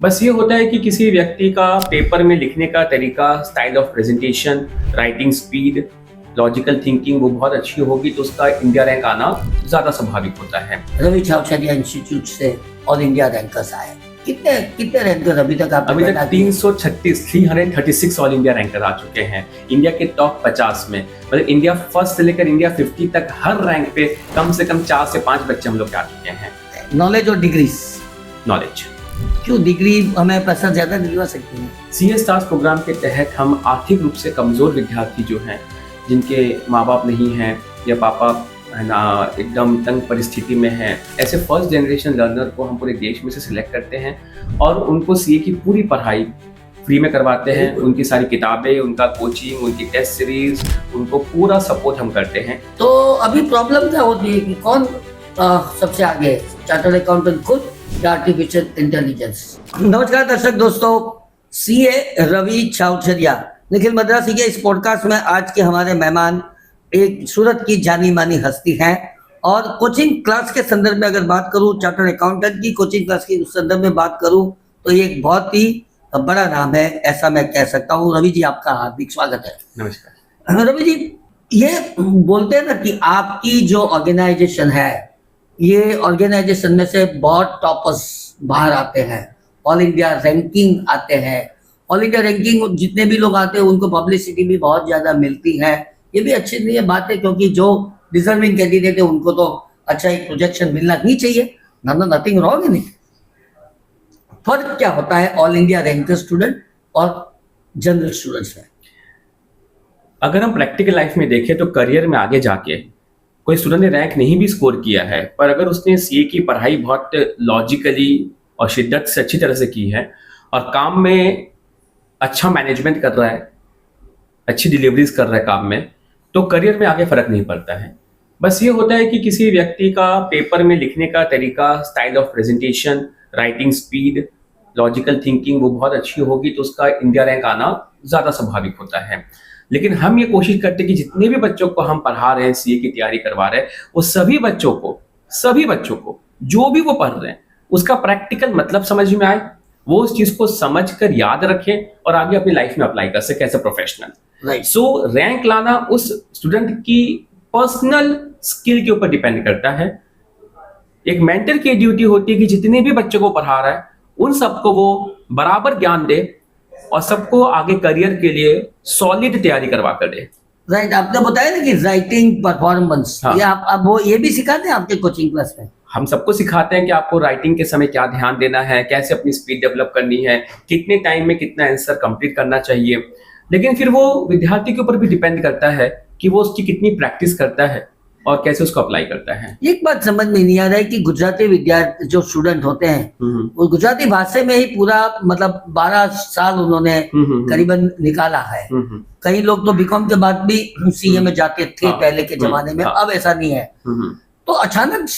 बस ये होता है कि किसी व्यक्ति का पेपर में लिखने का तरीका, style of presentation, writing speed, logical thinking वो बहुत अच्छी होगी तो उसका इंडिया रैंक आना ज़्यादा स्वाभाविक होता है। रवि छावछरिया इंस्टीट्यूट से ऑल इंडिया रैंकर्स आए। कितने कितने रैंकर अभी तक आपने अभी तक बता दिए? 336 ऑल इंडिया रैंकर आ चुके हैं इंडिया के टॉप 50 में। मतलब इंडिया फर्स्ट से लेकर इंडिया 50 तक हर रैंक पे कम से कम 4 से 5 बच्चे हम लोग आ चुके हैं। नॉलेज और डिग्रीज, नॉलेज क्यों डिग्री हमें पैसा ज्यादा दिलवा सकती है? CS स्टार्स प्रोग्राम के तहत हम आर्थिक रूप से कमजोर विद्यार्थी जो हैं, जिनके माँ बाप नहीं हैं या पापा है ना एकदम तंग परिस्थिति में हैं, ऐसे फर्स्ट जनरेशन लर्नर को हम पूरे देश में से सिलेक्ट करते हैं और उनको CA की पूरी पढ़ाई फ्री में करवाते हैं। उनकी सारी किताबें, उनका कोचिंग, उनकी टेस्ट सीरीज, उनको पूरा सपोर्ट हम करते हैं। तो अभी प्रॉब्लम क्या होती है कि कौन सबसे आगे है, चार्टर्ड अकाउंटेंट खुद या आर्टिफिशियल इंटेलिजेंस? नमस्कार दर्शक दोस्तों, CA रवि छावछरिया निखिल मद्रासी के इस पॉडकास्ट में आज के हमारे मेहमान एक सूरत की जानी मानी हस्ती हैं और कोचिंग क्लास के संदर्भ में अगर बात करूं, चार्टर्ड अकाउंटेंट की कोचिंग क्लास के संदर्भ में बात करूं तो ये एक बहुत ही बड़ा नाम है, ऐसा मैं कह सकता हूं। रवि जी, आपका हार्दिक स्वागत है। नमस्कार। रवि जी, ये बोलते हैं ना कि आपकी जो ऑर्गेनाइजेशन है, ये ऑर्गेनाइजेशन में से बहुत टॉपर्स बाहर आते हैं, ऑल इंडिया रैंकिंग आते हैं। ऑल इंडिया रैंकिंग जितने भी लोग आते हैं उनको पब्लिसिटी भी बहुत ज्यादा मिलती है। ये भी अच्छी नहीं है बात है, क्योंकि जो डिजर्विंग कैंडिडेट है उनको तो अच्छा एक प्रोजेक्शन मिलना ही चाहिए। Nothing wrong in it. फर्क क्या होता है ऑल इंडिया रैंकर स्टूडेंट और जनरल स्टूडेंट्स में? अगर हम प्रैक्टिकल लाइफ में देखें तो करियर में आगे जाके कोई स्टूडेंट ने रैंक नहीं भी स्कोर किया है, पर अगर उसने CA की पढ़ाई बहुत लॉजिकली और शिद्दत से अच्छी तरह से की है और काम में अच्छा मैनेजमेंट कर रहा है, अच्छी डिलीवरीज कर रहा है काम में, तो करियर में आगे फर्क नहीं पड़ता है। बस ये होता है कि किसी व्यक्ति का पेपर में लिखने का तरीका, style of presentation, writing speed, logical thinking वो बहुत अच्छी होगी तो उसका इंडिया रैंक आना ज़्यादा स्वाभाविक होता है। लेकिन हम ये कोशिश करते हैं कि जितने भी बच्चों को हम पढ़ा रहे हैं, CA की तैयारी करवा रहे हैं, वो सभी बच्चों को जो भी वो पढ़ रहे हैं उसका प्रैक्टिकल मतलब समझ में आए, वो उस चीज को समझकर याद रखें और आगे अपनी लाइफ में अप्लाई कर सके as a professional. So rank लाना उस स्टूडेंट की पर्सनल स्किल के ऊपर डिपेंड करता है। एक मेंटर की ड्यूटी होती है कि जितने भी बच्चों को पढ़ा रहा है उन सबको वो बराबर ज्ञान दे और सबको आगे करियर के लिए सॉलिड तैयारी करवा कर दे। राइट, आपने बताया ना कि राइटिंग परफॉर्मेंस, हाँ। ये आप वो ये भी सिखाते हैं आपके कोचिंग क्लास में? हम सबको सिखाते हैं कि आपको राइटिंग के समय क्या ध्यान देना है, कैसे अपनी स्पीड डेवलप करनी है, कितने टाइम में कितना आंसर कंप्लीट करना चाहिए। लेकिन फिर वो विद्यार्थी के ऊपर भी डिपेंड करता है कि वो उसकी कितनी प्रैक्टिस करता है और कैसे उसको अप्लाई करता है। एक बात समझ में नहीं आ रहा है कि गुजराती विद्यार्थी जो स्टूडेंट होते हैं वो गुजराती भाषा में ही पूरा मतलब 12 साल उन्होंने करीबन निकाला है। कई लोग तो बीकॉम के बाद भी CA में जाते थे पहले के जमाने में, अब ऐसा नहीं है। तो अचानक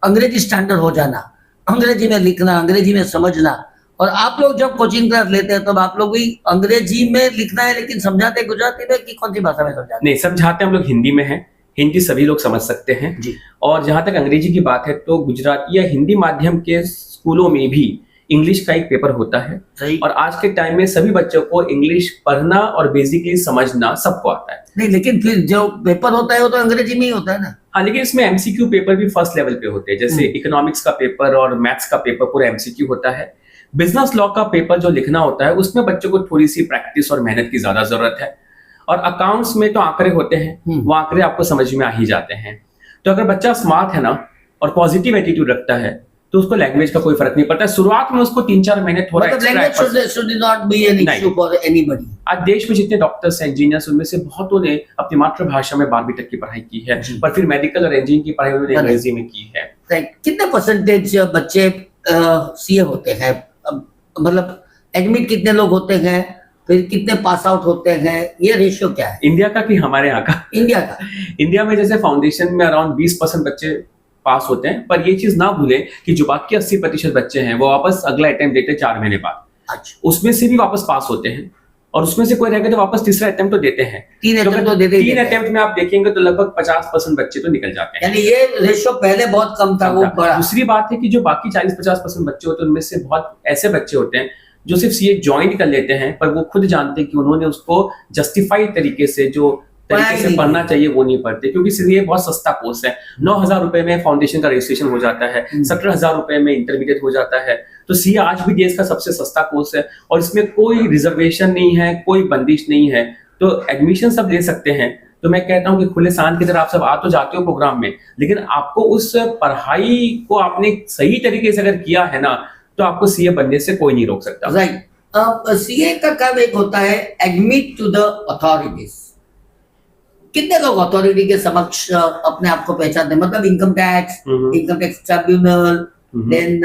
अंग्रेजी स्टैंडर्ड हो जाना, अंग्रेजी में लिखना, अंग्रेजी में समझना, और आप लोग जब कोचिंग क्लास लेते हैं तब आप लोग भी अंग्रेजी में लिखना है लेकिन समझाते गुजराती में कि कौन सी भाषा में समझाते? नहीं, समझाते हम लोग हिंदी में हैं। हिंदी सभी लोग समझ सकते हैं जी। और जहां तक अंग्रेजी की बात है तो गुजराती या हिंदी माध्यम के स्कूलों में भी इंग्लिश का एक पेपर होता है। सही। और आज के टाइम में सभी बच्चों को इंग्लिश पढ़ना और बेसिकली समझना सबको आता है। नहीं, लेकिन फिर जो पेपर होता है वो तो अंग्रेजी में ही होता है ना? हाँ, लेकिन इसमें MCQ पेपर भी फर्स्ट लेवल पे होते हैं, जैसे इकोनॉमिक्स का पेपर और मैथ्स का पेपर पूरा MCQ होता है। बिजनेस लॉ का पेपर जो लिखना होता है उसमें बच्चों को थोड़ी सी प्रैक्टिस और मेहनत की ज्यादा जरूरत है। और अकाउंट्स में तो आंकड़े होते हैं, वो आंकड़े आपको समझ में आ ही जाते हैं। तो अगर बच्चा स्मार्ट है ना और पॉजिटिव एटीट्यूड रखता है तो उसको लैंग्वेज का कोई फर्क नहीं पड़ता। शुरुआत में उसको 3-4 महीने थोड़ा आज देश में जितने डॉक्टर्स हैं, इंजीनियर्स, उनमें से बहुतों ने अपनी मातृभाषा में 12वीं तक की पढ़ाई की है, पर फिर मेडिकल और इंजीनियरिंग की पढ़ाई उन्होंने अंग्रेजी में की है। कितने परसेंटेज बच्चे CA होते हैं? मतलब एडमिट कितने लोग होते हैं, फिर कितने पास आउट होते हैं, ये रेशियो क्या है? इंडिया का कि हमारे यहाँ का? इंडिया का। इंडिया में जैसे फाउंडेशन में अराउंड 20% बच्चे पास होते हैं, पर ये चीज ना भूलें कि जो बाकी 80% बच्चे हैं वो वापस अगला अटेम्प्ट देते हैं 4 महीने बाद। अच्छा। उसमें से भी वापस पास होते हैं और उसमें से कोई रह गए तो वापस तीसरा अटेम्प्ट तो देते हैं। 3 तो अटेम्प्ट तो देते ही तीन देते हैं। अटेम्प्ट में आप देखेंगे तो लगभग 50% बच्चे तो निकल जाते हैं। यानी ये रेशियो पहले बहुत कम था, वो बढ़ा। दूसरी बात है कि जो बाकी 40-50% बच्चे होते हैं उनमें से बहुत ऐसे बच्चे होते हैं जो सिर्फ सीए ज्वाइन कर लेते हैं, पर वो खुद जानते हैं कि उन्होंने उसको जस्टिफाइड तरीके से जो तरीके से पढ़ना चाहिए वो नहीं पढ़ते, क्योंकि सीए बहुत सस्ता कोर्स है। 9,000 रुपए में फाउंडेशन का रजिस्ट्रेशन हो जाता है, 17,000 रुपए में इंटरमीडिएट हो जाता है। तो सीए आज भी देश का सबसे सस्ता कोर्स है और इसमें कोई रिजर्वेशन नहीं है, कोई बंदिश नहीं है, तो एडमिशन सब ले सकते हैं। तो मैं कहता हूँ कि खुले सांड की तरह आप सब आ तो जाते हो प्रोग्राम में, लेकिन आपको उस पढ़ाई को आपने सही तरीके से अगर किया है ना, तो आपको सीए बनने से कोई नहीं रोक सकता। राइट। अब सीए का काम एक होता है एडमिट टू द अथॉरिटीज। कितने लोग अथॉरिटी के समक्ष अपने आप को पहचानते हैं? मतलब इनकम टैक्स ट्रिब्यूनल, देन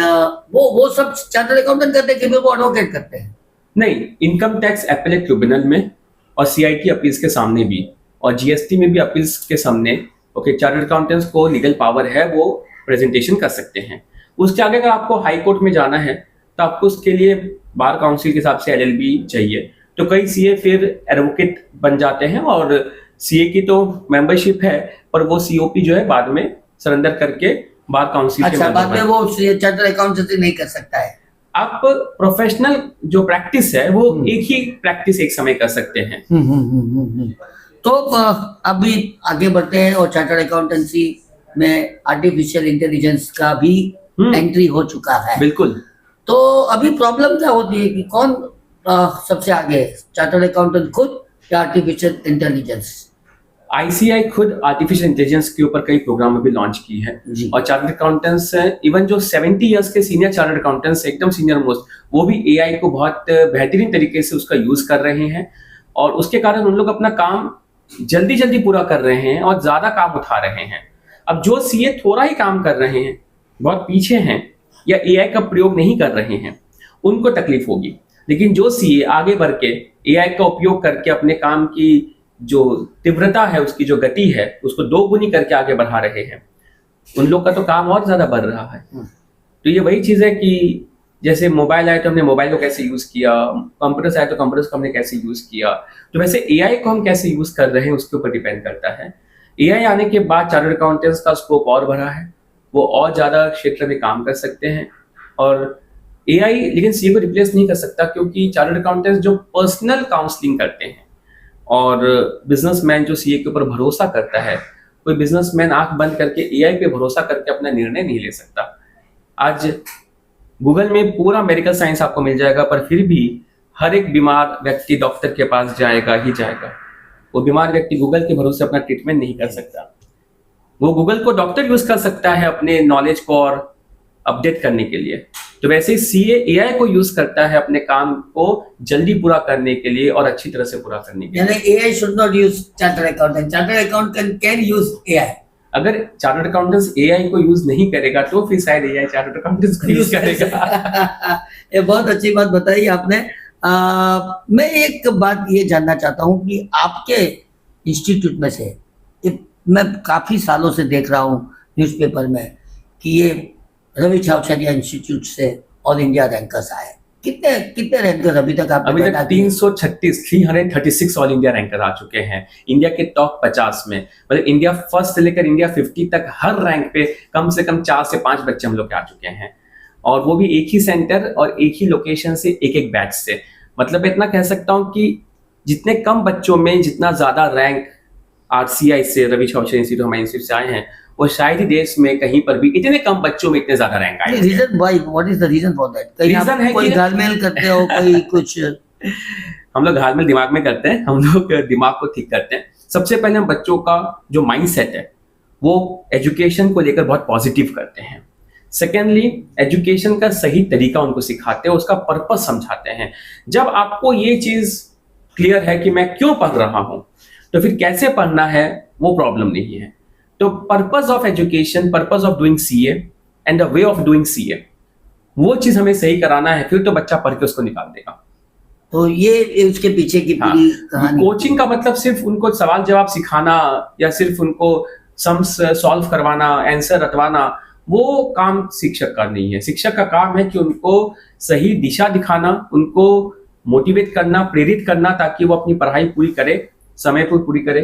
वो सब चार्टर्ड अकाउंटेंट करते हैं कि वो एडवोकेट करते हैं? नहीं, इनकम टैक्स एपेलेट ट्रिब्यूनल में और सीआईटी अपील्स के सामने भी और जीएसटी में भी अपील्स के सामने ओके चार्टर्ड अकाउंटेंट्स को लीगल पावर है, वो प्रेजेंटेशन कर सकते हैं। उसके आगे अगर आपको हाई कोर्ट में जाना है तो आपको उसके लिए बार काउंसिल के हिसाब से एलएलबी चाहिए। तो कई सीए फिर एडवोकेट बन जाते हैं और सीए की तो मेंबरशिप है, पर वो सीओपी जो है बाद में सरेंडर करके बार काउंसिल के अच्छा, बाद में वो चार्टर्ड अकाउंटेंसी नहीं कर सकता है। आप प्रोफेशनल जो प्रैक्टिस है वो एक ही प्रैक्टिस एक समय कर सकते हैं। तो अभी आगे बढ़ते हैं और चार्टर्ड अकाउंटेंसी में आर्टिफिशियल इंटेलिजेंस का भी एंट्री हो चुका है। बिल्कुल। तो अभी प्रॉब्लम क्या होती है कि कौन सबसे आगे है, चार्टर्ड अकाउंटेंट खुद या आर्टिफिशियल इंटेलिजेंस? आईसीआई खुद आर्टिफिशियल इंटेलिजेंस के ऊपर कई प्रोग्राम भी लॉन्च की है और चार्टर्ड अकाउंटेंट्स इवन जो 70 इयर्स के सीनियर चार्टर्ड अकाउंटेंट्स एकदम सीनियर मोस्ट, वो भी एआई को बहुत बेहतरीन तरीके से उसका यूज कर रहे हैं और उसके कारण उन लोग अपना काम जल्दी जल्दी पूरा कर रहे हैं और ज्यादा काम उठा रहे हैं। अब जो सीए थोड़ा ही काम कर रहे हैं, बहुत पीछे हैं या एआई का प्रयोग नहीं कर रहे हैं, उनको तकलीफ होगी। लेकिन जो सीए आगे बढ़ के एआई का उपयोग करके अपने काम की जो तीव्रता है, उसकी जो गति है, उसको 2 गुनी करके आगे बढ़ा रहे हैं, उन लोग का तो काम और ज्यादा बढ़ रहा है। तो ये वही चीज है कि जैसे मोबाइल आए तो हमने मोबाइल को कैसे यूज किया, कंप्यूटर्स आए तो कंप्यूटर्स को हमने कैसे यूज किया, तो वैसे एआई को हम कैसे यूज कर रहे हैं उसके ऊपर डिपेंड करता है। एआई आने के बाद चार्टर्ड अकाउंटेंट्स का स्कोप और बढ़ा है, वो और ज्यादा क्षेत्र में काम कर सकते हैं और एआई लेकिन सीए को रिप्लेस नहीं कर सकता, क्योंकि चार्टर्ड अकाउंटेंट्स जो पर्सनल काउंसलिंग करते हैं और बिजनेसमैन जो सीए के ऊपर भरोसा करता है, कोई बिजनेसमैन आंख बंद करके एआई पे भरोसा करके अपना निर्णय नहीं ले सकता। आज गूगल में पूरा मेडिकल साइंस आपको मिल जाएगा, पर फिर भी हर एक बीमार व्यक्ति डॉक्टर के पास जाएगा ही जाएगा। वो बीमार व्यक्ति गूगल के भरोसे अपना ट्रीटमेंट नहीं कर सकता। वो गूगल को डॉक्टर यूज कर सकता है अपने नॉलेज को और अपडेट करने के लिए। तो वैसे ही सीए एआई को यूज करता है अपने काम को जल्दी पूरा करने के लिए और अच्छी तरह से पूरा करने के लिए। यानी AI should not use chartered accountant, chartered accountant can use AI. अगर चार्टर्ड अकाउंटेंट्स एआई को यूज नहीं करेगा तो फिर शायद एआई चार्टर्ड अकाउंटेंट्स को यूज करेगा। ये बहुत अच्छी बात बताई आपने। मैं एक बात ये जानना चाहता हूँ कि आपके इंस्टीट्यूट में से मैं काफी सालों से देख रहा हूँ न्यूज़पेपर में कि ये रवि छावछारिया इंस्टीट्यूट से ऑल इंडिया रैंकर्स आए। कितने रैंकर्स अभी तक आपने? अभी तक 336 ऑल इंडिया रैंकर आ चुके हैं इंडिया के टॉप 50 में। मतलब इंडिया फर्स्ट से लेकर इंडिया 50 तक हर रैंक पे कम से कम 4 से 5 बच्चे हम लोग के आ चुके हैं, और वो भी एक ही सेंटर और एक ही लोकेशन से एक बैच से। मतलब इतना कह सकता हूँ कि जितने कम बच्चों में जितना ज्यादा रैंक आरसीआई से, रवि छावछारिया इंस्टीट्यूट हमारे इंस्टीट्यूट से आए हैं, वो शायद ही देश में कहीं पर भी इतने कम बच्चों में इतने ज्यादा रैंक आए। Reason why, what is the reason for that? Reason है कोई घालमेल करते हो, कोई कुछ? हम लोग घालमेल दिमाग में करते हैं, हम लोग दिमाग को ठीक करते हैं। सबसे पहले हम बच्चों का जो माइंडसेट है वो एजुकेशन को लेकर बहुत पॉजिटिव करते हैं। सेकेंडली, एजुकेशन का सही तरीका उनको सिखाते हैं, उसका पर्पस समझाते हैं। जब आपको ये चीज क्लियर है कि मैं क्यों पढ़ रहा हूं, तो फिर कैसे पढ़ना है वो प्रॉब्लम नहीं है। तो purpose of education, purpose of doing CA and the way of doing CA, वो चीज हमें सही कराना है, फिर तो बच्चा पढ़ के उसको निकाल देगा। तो ये उसके पीछे की पूरी कहानी। कोचिंग का मतलब सिर्फ उनको सवाल जवाब सिखाना या सिर्फ उनको सम्स सॉल्व करवाना, आंसर रटवाना, वो काम शिक्षक का नहीं है। शिक्षक का काम है कि उनको सही दिशा दिखाना, उनको मोटिवेट करना, प्रेरित करना, ताकि वो अपनी पढ़ाई पूरी करे, समय पर पूरी करे,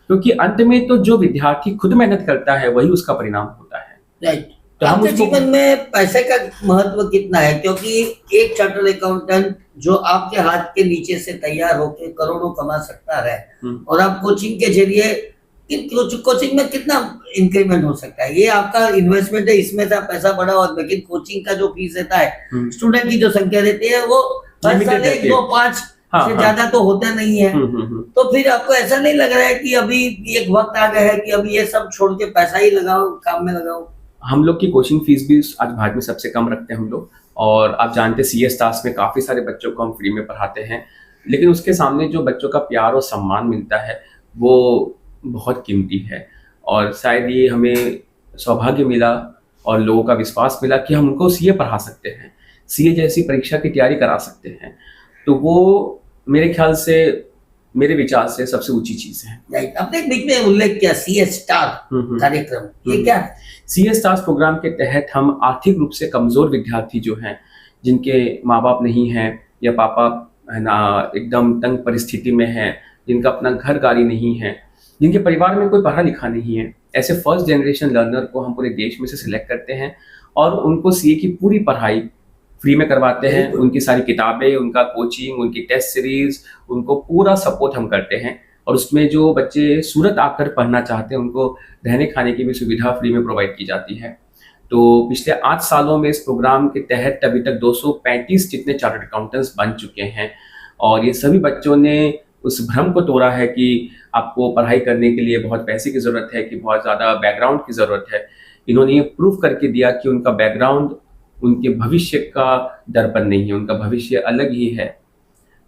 क्योंकि अंत में तो जो विद्यार्थी खुद मेहनत करता है वही उसका परिणाम होता है। राइट। तो हम आपके उसको जीवन में पैसे का महत्व कितना है? क्योंकि एक चार्टर्ड अकाउंटेंट जो आपके हाथ के नीचे से तैयार होकर करोड़ों कमा सकता है, और आप कोचिंग के जरिए कोचिंग में कितना इंक्रीमेंट हो सकता है? ये आपका इन्वेस्टमेंट है, इसमें से आप पैसा बढ़ाओ, और लेकिन कोचिंग का जो फीस रहता है, स्टूडेंट की जो संख्या रहती है, वो हर Limited साल 1, रहती है। 2, 5 से ज्यादा तो होता नहीं है। तो फिर आपको ऐसा नहीं लग रहा है कि अभी एक वक्त आ गया है कि अभी ये सब छोड़ के पैसा ही लगाओ, काम में लगाओ? हम लोग की कोचिंग फीस भी आज भारत में सबसे कम रखते हैं हम लोग, और आप जानते हैं सीए स्टार्स में काफ़ी सारे बच्चों को हम फ्री में पढ़ाते हैं, लेकिन उसके सामने जो बच्चों का प्यार और सम्मान मिलता है वो बहुत कीमती है। और शायद ये हमें सौभाग्य मिला और लोगों का विश्वास मिला कि हम उनको सीए पढ़ा सकते हैं, सीए जैसी परीक्षा की तैयारी करा सकते हैं। तो वो मेरे ख्याल से, मेरे विचार से सबसे ऊंची चीज है। राइट। आपने एक बीच में उल्लेख किया सीए स्टार कार्यक्रम, ये क्या है? सीए स्टार्स प्रोग्राम के तहत हम आर्थिक रूप से कमजोर विद्यार्थी जो हैं, जिनके माँ बाप नहीं हैं या पापा है ना एकदम तंग परिस्थिति में है, जिनका अपना घर गाड़ी नहीं है, जिनके परिवार में कोई पढ़ा लिखा नहीं है, ऐसे फर्स्ट जनरेशन लर्नर को हम पूरे देश में से सिलेक्ट करते हैं और उनको सीए की पूरी पढ़ाई फ्री में करवाते हैं। उनकी सारी किताबें, उनका कोचिंग, उनकी टेस्ट सीरीज, उनको पूरा सपोर्ट हम करते हैं। और उसमें जो बच्चे सूरत आकर पढ़ना चाहते हैं उनको रहने खाने की भी सुविधा फ्री में प्रोवाइड की जाती है। तो पिछले 8 सालों में इस प्रोग्राम के तहत अभी तक 235 जितने चार्टर्ड अकाउंटेंट्स बन चुके हैं, और ये सभी बच्चों ने उस भ्रम को तोड़ा है कि आपको पढ़ाई करने के लिए बहुत पैसे की ज़रूरत है, कि बहुत ज़्यादा बैकग्राउंड की ज़रूरत है। इन्होंने ये प्रूव करके दिया कि उनका बैकग्राउंड उनके भविष्य का दर्पण नहीं है, उनका भविष्य अलग ही है।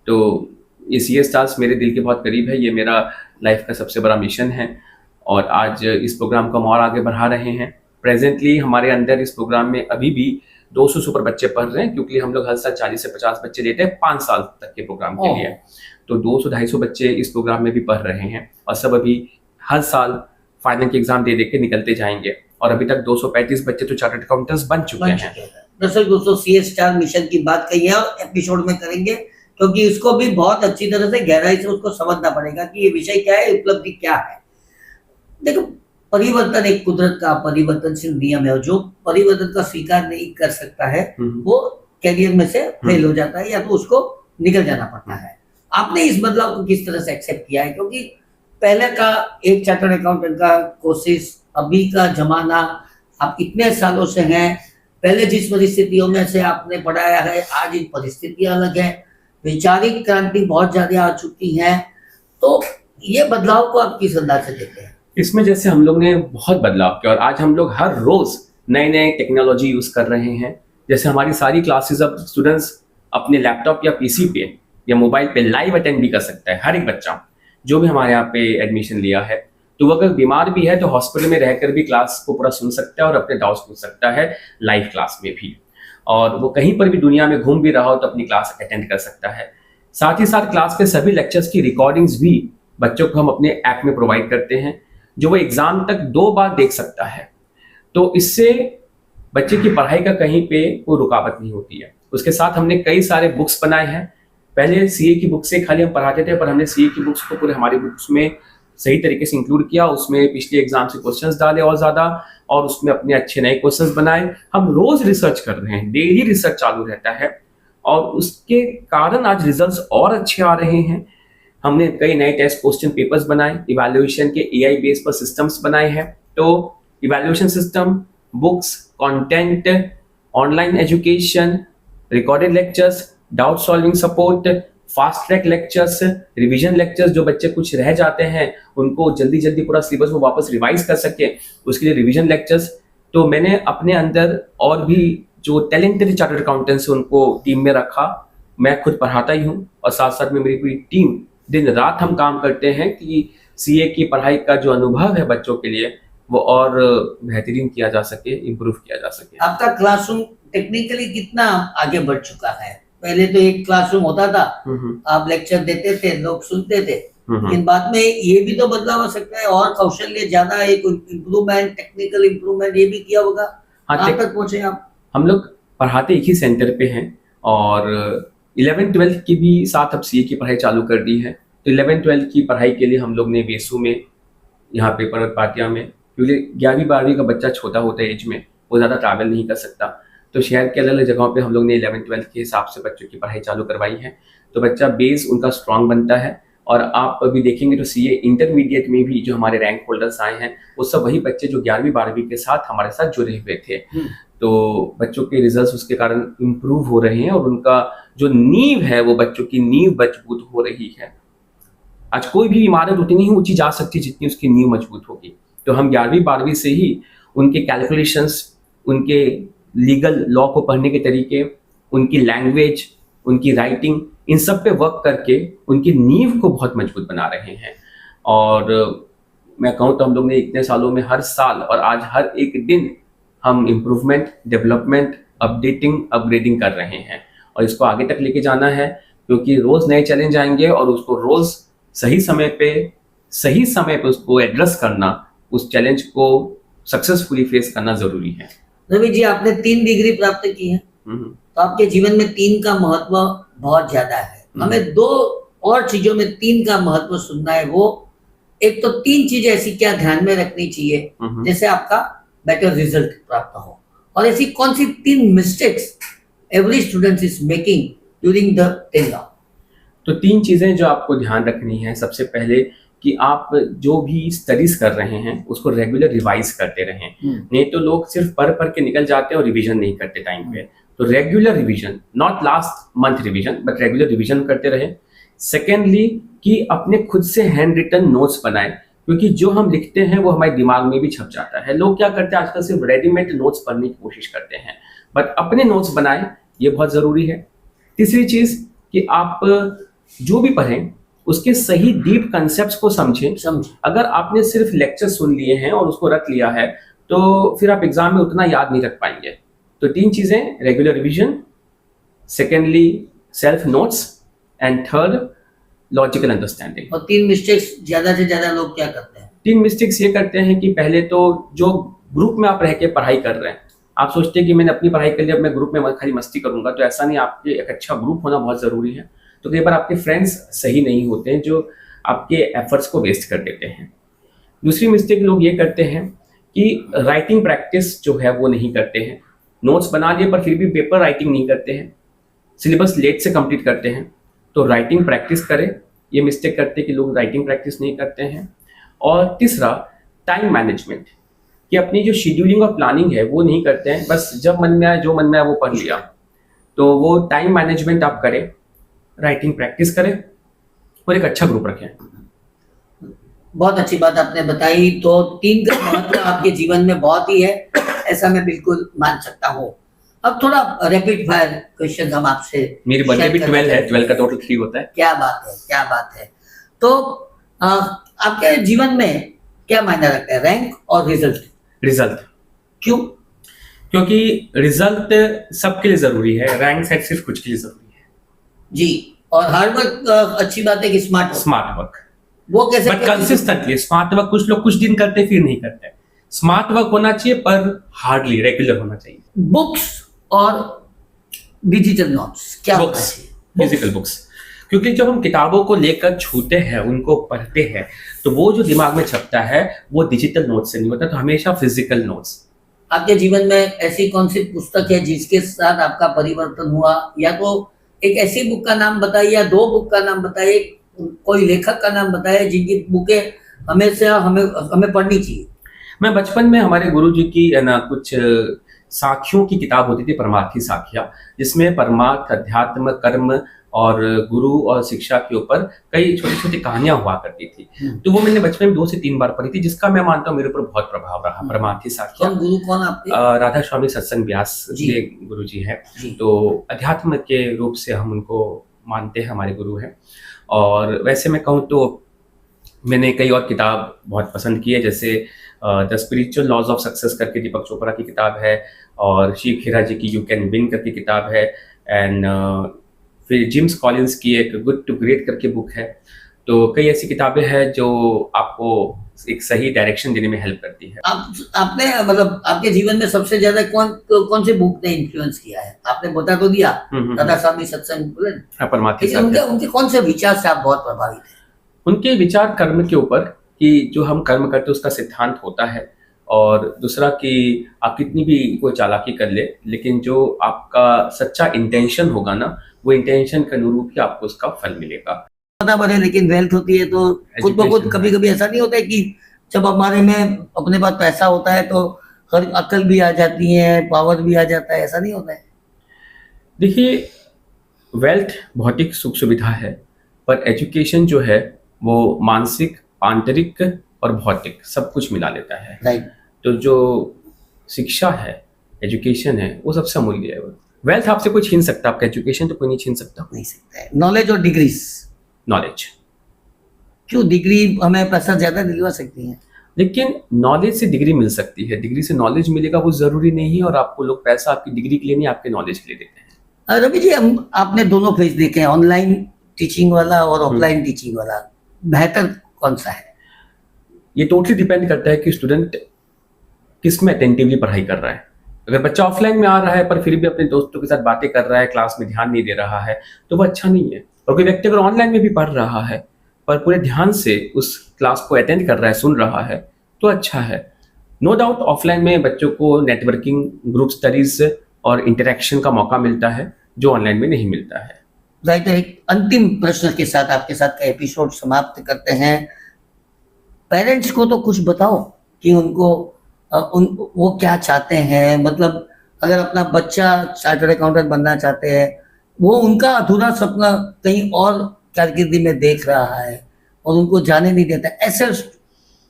तो ये सीए स्टार्स मेरे दिल के बहुत करीब है, ये मेरा लाइफ का सबसे बड़ा मिशन है, और आज इस प्रोग्राम को हम और आगे बढ़ा रहे हैं। प्रेजेंटली हमारे अंदर इस प्रोग्राम में अभी भी 200 से ऊपर बच्चे पढ़ रहे हैं, क्योंकि हम लोग हर साल 40 से 50 बच्चे लेते हैं 5 साल तक के प्रोग्राम के लिए। तो 200-250 बच्चे इस प्रोग्राम में भी पढ़ रहे हैं, और सब अभी हर साल फाइनल के एग्जाम दे के निकलते जाएंगे, और अभी तक 235 बच्चे तो चार्टर्ड अकाउंटेंट्स बन चुके हैं। दरअसल दोस्तों, सीए स्टार मिशन की बात कही है और एपिसोड में करेंगे, क्योंकि इसको भी बहुत अच्छी तरह से गहराई से उसको समझना पड़ेगा कि ये विषय क्या है, उपलब्धि क्या है। देखो, परिवर्तन एक कुदरत का परिवर्तनशील नियम है, और जो परिवर्तन का स्वीकार नहीं कर सकता है वो कैरियर में से फेल हो जाता है, या तो उसको निकल जाना पड़ता है। आपने इस बदलाव को किस तरह से एक्सेप्ट किया है? क्योंकि पहले का एक चार्टर्ड अकाउंटेंट का कोशिश, अभी का जमाना, आप इतने सालों से हैं, पहले जिस परिस्थितियों में से आपने पढ़ाया है, आज इन परिस्थितियां अलग है, वैचारिक क्रांति बहुत ज्यादा आ चुकी है। तो ये बदलाव को आप किस अंदाज से देखते हैं? इसमें जैसे हम लोग ने बहुत बदलाव किया, और आज हम लोग हर रोज नए नए टेक्नोलॉजी यूज कर रहे हैं। जैसे हमारी सारी क्लासेस अब स्टूडेंट्स अपने लैपटॉप या पीसी पे या मोबाइल पे लाइव अटेंड भी कर सकता है। हर एक बच्चा जो भी हमारे यहाँ पे एडमिशन लिया है, तो वो अगर बीमार भी है तो हॉस्पिटल में रहकर भी क्लास को पूरा सुन सकता है और अपने डाउट्स पूछ सकता है लाइव क्लास में भी। और वो कहीं पर भी दुनिया में घूम भी रहा हो तो अपनी क्लास अटेंड कर सकता है। साथ ही साथ क्लास के सभी लेक्चर्स की रिकॉर्डिंग्स भी बच्चों को हम अपने ऐप में प्रोवाइड करते हैं, जो वो एग्जाम तक 2 बार देख सकता है। तो इससे बच्चे की पढ़ाई का कहीं पे कोई रुकावट नहीं होती है। उसके साथ हमने कई सारे बुक्स बनाए हैं। पहले सीए की बुक से खाली हम पढ़ाते थे, पर हमने सीए की बुक्स को पूरे हमारी बुक्स में सही तरीके से इंक्लूड किया, उसमें पिछले एग्जाम से क्वेश्चंस डाले और ज़्यादा, और उसमें अपने अच्छे नए क्वेश्चंस बनाए। हम रोज रिसर्च कर रहे हैं, डेली रिसर्च चालू रहता है, और उसके कारण आज रिजल्ट्स और अच्छे आ रहे हैं। हमने कई नए टेस्ट क्वेश्चन पेपर्स बनाए, इवैल्यूएशन के एआई बेस पर सिस्टम्स बनाए हैं। तो evaluation system, books, content, online education, recorded lectures, doubt solving support, fast track lectures, revision lectures, जो बच्चे कुछ रह जाते हैं उनको जल्दी जल्दी पूरा सिलेबस को वापस रिवाइज कर सके, उसके लिए रिवीजन लेक्चर्स। तो मैंने अपने अंदर और भी जो टैलेंटेड चार्टर्ड अकाउंटेंट्स उनको टीम में रखा। मैं खुद पढ़ाता ही हूँ, और साथ साथ में मेरी पूरी टीम दिन रात हम काम करते हैं कि सीए की पढ़ाई का जो अनुभव है बच्चों के लिए वो और बेहतरीन किया जा सके, इम्प्रूव किया जा सके। आपका क्लासरूम टेक्निकली कितना आगे बढ़ चुका है? पहले तो एक क्लासरूम होता था, आप लेक्चर देते थे, लोग सुनते थे, लेकिन बाद में ये भी तो बदलाव हो सकता है, और कौशल्य ज्यादा, एक इम्प्रूवमेंट, टेक्निकल इम्प्रूवमेंट ये भी किया होगा। कहाँ तक पहुंचे आप? हम लोग पढ़ाते एक ही सेंटर पे हैं, और 11th-12th की भी साथ अब सीए की पढ़ाई चालू कर दी है। तो 11th-12th की पढ़ाई के लिए हम लोग ने वेसू में, यहाँ पे पर्वत पाटिया में, क्योंकि 11वीं-12वीं का बच्चा छोटा होता है एज में, वो ज़्यादा ट्रैवल नहीं कर सकता, तो शहर के अलग अलग जगहों पे हम लोग ने 11th-12th के हिसाब से बच्चों की पढ़ाई चालू करवाई है। तो बच्चा बेस उनका स्ट्रांग बनता है। और आप अभी देखेंगे तो सीए इंटरमीडिएट में भी जो हमारे रैंक होल्डर्स आए हैं, वो सब वही बच्चे जो 11वीं-12वीं के साथ हमारे साथ जुड़े हुए थे। तो बच्चों के रिजल्ट्स उसके कारण इम्प्रूव हो रहे हैं और उनका जो नींव है, वो बच्चों की नींव मजबूत हो रही है। आज कोई भी इमारत उतनी ही ऊंची जा सकती है जितनी उसकी नींव मजबूत होगी। तो हम 11वीं-12वीं से ही उनके कैलकुलेशंस, उनके लीगल लॉ को पढ़ने के तरीके, उनकी लैंग्वेज, उनकी राइटिंग, इन सब पे वर्क करके उनकी नींव को बहुत मजबूत बना रहे हैं। और मैं कहूँ तो हम लोग ने इतने सालों में हर साल और आज हर एक दिन हम इम्प्रूवमेंट, डेवलपमेंट, अपडेटिंग, अपग्रेडिंग कर रहे हैं और इसको आगे तक लेके जाना है, क्योंकि रोज नए चैलेंज आएंगे और उसको रोज सही समय पे उसको एड्रेस करना, उस चैलेंज को सक्सेसफुली फेस करना जरूरी है। रवि जी, आपने 3 डिग्री प्राप्त की है, तो आपके जीवन में 3 का महत्व बहुत ज्यादा है। हमें 2 और चीजों में 3 का महत्व सुनना है। वो एक तो 3 चीजें ऐसी क्या ध्यान में रखनी चाहिए जैसे आपका बेटर रिजल्ट प्राप्त हो, और ऐसी कौन सी 3 mistakes every student is making during the exam? तो 3 चीजें जो आपको ध्यान रखनी है। सबसे पहले कि आप जो भी स्टडीज कर रहे हैं उसको रेगुलर रिवाइज करते रहें। नहीं तो लोग सिर्फ पढ़ के निकल जाते हैं और रिवीजन नहीं करते टाइम पे। तो regular revision, not last month revision, but regular revision करते रहें। सेकेंडली कि अपने खुद से हैंड रिटन नोट्स बनाएं, क्योंकि जो हम लिखते हैं वो हमारे दिमाग में भी छप जाता है। लोग क्या करते हैं आजकल, सिर्फ रेडीमेड नोट्स पढ़ने की कोशिश करते हैं, बट अपने नोट्स बनाएं, ये बहुत जरूरी है। तीसरी चीज कि आप जो भी पढ़ें उसके सही डीप कंसेप्ट्स को समझें। अगर आपने सिर्फ लेक्चर सुन लिए हैं और उसको रख लिया है तो फिर आप एग्जाम में उतना याद नहीं रख पाएंगे। तो 3 चीजें, regular revision, secondly self notes, and third logical understanding. और 3 मिस्टेक्स ज्यादा से ज्यादा लोग क्या करते हैं? 3 मिस्टेक्स ये करते हैं कि पहले तो जो ग्रुप में आप रह के पढ़ाई कर रहे हैं, आप सोचते हैं कि मैंने अपनी पढ़ाई कर ली, अब मैं ग्रुप में खाली मस्ती करूंगा, तो ऐसा नहीं। आपके एक अच्छा ग्रुप होना बहुत जरूरी है। तो कई बार आपके फ्रेंड्स सही नहीं होते हैं जो आपके एफर्ट्स को वेस्ट कर देते हैं। दूसरी मिस्टेक लोग ये करते हैं कि राइटिंग प्रैक्टिस जो है वो नहीं करते हैं। नोट्स बना लिए पर फिर भी पेपर राइटिंग नहीं करते हैं, सिलेबस लेट से कंप्लीट करते हैं। तो राइटिंग प्रैक्टिस करें, ये मिस्टेक करते हैं कि लोग राइटिंग प्रैक्टिस नहीं करते हैं। और तीसरा टाइम मैनेजमेंट, कि अपनी जो शेड्यूलिंग और प्लानिंग है वो नहीं करते हैं, बस जब मन में आए जो मन में आए वो पढ़ लिया। तो वो टाइम मैनेजमेंट आप करें, राइटिंग प्रैक्टिस करें और एक अच्छा ग्रुप रखें। बहुत अच्छी बात आपने बताई। तो 3 का महत्व आपके जीवन में बहुत ही है, ऐसा मैं बिल्कुल मान सकता हूँ। अब थोड़ा रैपिड फायर क्वेश्चन हम आपसे, मेरी बर्थडे भी 12 है, 12 का टोटल 3 होता है। क्या बात है, क्या बात है। तो आपके जीवन में क्या मायने रखता है, रैंक और रिजल्ट? रिजल्ट। क्यों? क्योंकि रिजल्ट सबके लिए जरूरी है, रैंक सेट सिर्फ कुछ के लिए जरूरी है। जी, और हार्ड वर्क अच्छी बात है कि स्मार्ट वर्क, वो कैसे? But consistently. स्मार्ट वर्क कुछ लोग कुछ दिन करते फिर नहीं करते। स्मार्ट वर्क होना चाहिए पर हार्डली रेगुलर होना चाहिए। बुक्स और डिजिटल नोट्स क्या? बुक्स, फिजिकल बुक्स, क्योंकि जब हम किताबों को लेकर छूते हैं, उनको पढ़ते हैं, तो वो जो दिमाग में छपता है वो डिजिटल नोट्स से नहीं होता। तो हमेशा फिजिकल नोट्स। आपके जीवन में ऐसी कौन सी पुस्तक है जिसके साथ आपका परिवर्तन हुआ? या तो एक ऐसी बुक का नाम बताइए या 2 बुक का नाम बताइए, कोई लेखक का नाम बताइए जिनकी बुकें हमेशा हमें पढ़नी चाहिए। मैं बचपन में हमारे गुरुजी की ना कुछ साखियों की किताब होती थी, परमार्थी साखियाँ, जिसमें परमार्थ, अध्यात्म, कर्म और गुरु और शिक्षा के ऊपर कई छोटी छोटी कहानियां हुआ करती थी। तो वो मैंने बचपन में 2 से 3 बार पढ़ी थी, जिसका मैं मानता हूँ मेरे ऊपर बहुत प्रभाव रहा। परमार्थी साखियाँ। कौन गुरु, कौन आपके? राधा स्वामी सत्संग व्यास के गुरु जी है। तो अध्यात्म के रूप से हम उनको मानते हैं, हमारे गुरु हैं। और वैसे मैं कहूँ तो मैंने कई और किताब बहुत पसंद की है, जैसे the spiritual laws of success करके दीपक चोपड़ा की किताब है, और शिव खेरा जी की यू कैन विन करके किताब है, एंड फिर जिम्स कॉलिंस की एक गुड टू ग्रेट करके बुक है। तो कई ऐसी किताबें हैं जो आपको एक सही डायरेक्शन देने में हेल्प करती है। आपने मतलब आपके जीवन में सबसे ज्यादा कौन से बुक ने इन्फ्लुएंस किया है? आपने बता तो दिया दादा स्वामी सत्संग बोले, हाँ, परमार्थी लेकिन साहब उनके कौन से विचार से आप बहुत प्रभावित हैं? उनके विचार कर्म के ऊपर कि जो हम कर्म करते हैं उसका सिद्धांत होता है, और दूसरा कि आप कितनी भी कोई चालाकी कर ले, लेकिन जो आपका सच्चा इंटेंशन होगा ना, वो इंटेंशन के अनुरूप ही आपको उसका फल मिलेगा। पता बने, लेकिन वेल्थ होती है तो खुद ब खुद Education, कभी कभी ऐसा नहीं होता है कि जब हमारे में अपने पास पैसा होता है तो हर अकल भी आ जाती है, पावर भी आ जाता है, ऐसा नहीं होता है? देखिए, वेल्थ भौतिक सुख सुविधा है, पर एजुकेशन जो है वो मानसिक, आंतरिक और भौतिक सब कुछ मिला लेता है। राइट। तो जो शिक्षा है, एजुकेशन है, वो सबसे अमूल्य है। वेल्थ आपसे कोई छीन सकता है, आपका एजुकेशन तो कोई नहीं छीन सकता। नहीं सकता है। नॉलेज और डिग्रीज, नॉलेज, क्यों डिग्री हमें पैसा ज्यादा दिलवा सकती है? लेकिन नॉलेज से डिग्री मिल सकती है, डिग्री से नॉलेज मिलेगा वो जरूरी नहीं है, और आपको लोग पैसा आपकी डिग्री के लिए नहीं, आपके नॉलेज के लिए देते हैं। रवि जी, हम आपने दोनों फेज देखे हैं, ऑनलाइन टीचिंग वाला और ऑफलाइन टीचिंग वाला, बेहतर कौन सा है? ये टोटली डिपेंड करता है कि स्टूडेंट किस में अटेंटिवली पढ़ाई कर रहा है। अगर बच्चा ऑफलाइन में आ रहा है पर फिर भी अपने दोस्तों के साथ बातें कर रहा है, क्लास में ध्यान नहीं दे रहा है, तो वो अच्छा नहीं है। और कोई व्यक्ति अगर ऑनलाइन में भी पढ़ रहा है पर पूरे ध्यान से उस क्लास को अटेंड कर रहा है, सुन रहा है, तो अच्छा है। नो डाउट ऑफलाइन में बच्चों को नेटवर्किंग, ग्रुप स्टडीज और इंटरेक्शन का मौका मिलता है, जो ऑनलाइन में नहीं मिलता है। राइट। एक अंतिम प्रश्न के साथ आपके साथ का एपिसोड समाप्त करते हैं। पेरेंट्स को तो कुछ बताओ कि उनको वो क्या चाहते हैं, मतलब अगर अपना बच्चा चार्टर्ड अकाउंटेंट बनना चाहते हैं, वो उनका अधूरा सपना कहीं और कारकिर्दी में देख रहा है और उनको जाने नहीं देता, ऐसे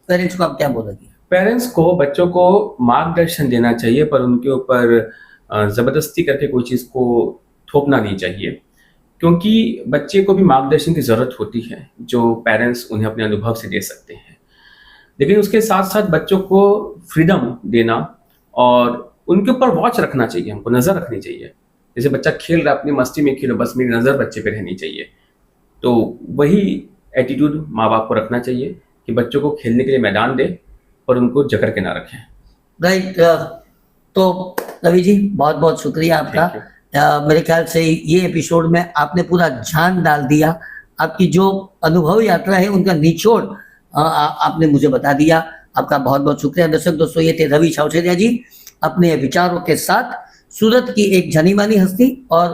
पेरेंट्स को आप क्या बोलोगे? पेरेंट्स को बच्चों को मार्गदर्शन देना चाहिए, पर उनके ऊपर जबरदस्ती करके कोई चीज़ को थोपना नहीं चाहिए, क्योंकि बच्चे को भी मार्गदर्शन की ज़रूरत होती है जो पेरेंट्स उन्हें अपने अनुभव से दे सकते हैं। लेकिन उसके साथ साथ बच्चों को फ्रीडम देना और उनके ऊपर वॉच रखना चाहिए, हमको नज़र रखनी चाहिए। जैसे बच्चा खेल रहा है, अपनी मस्ती में खेलो, बस मेरी नज़र बच्चे पे रहनी चाहिए। तो वही एटीट्यूड माँ बाप को रखना चाहिए कि बच्चों को खेलने के लिए मैदान दे और उनको जकड़ के ना रखें। राइट। तो रवि जी, बहुत बहुत शुक्रिया आपका। मेरे ख्याल से ये एपिसोड में आपने पूरा जान डाल दिया, आपकी जो अनुभव यात्रा है उनका निचोड़ आपने मुझे बता दिया। आपका बहुत बहुत शुक्रिया। दर्शक दोस्तों, ये थे रवि छावछेरिया जी अपने विचारों के साथ, सूरत की एक जानी मानी हस्ती और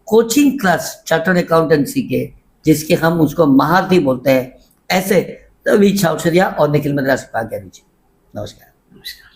कोचिंग क्लास चार्टर्ड अकाउंटेंसी के, जिसके हम उसको महारथी बोलते हैं, ऐसे रवि छावछेरिया और निखिल मद्रास जी। नमस्कार। नमस्कार।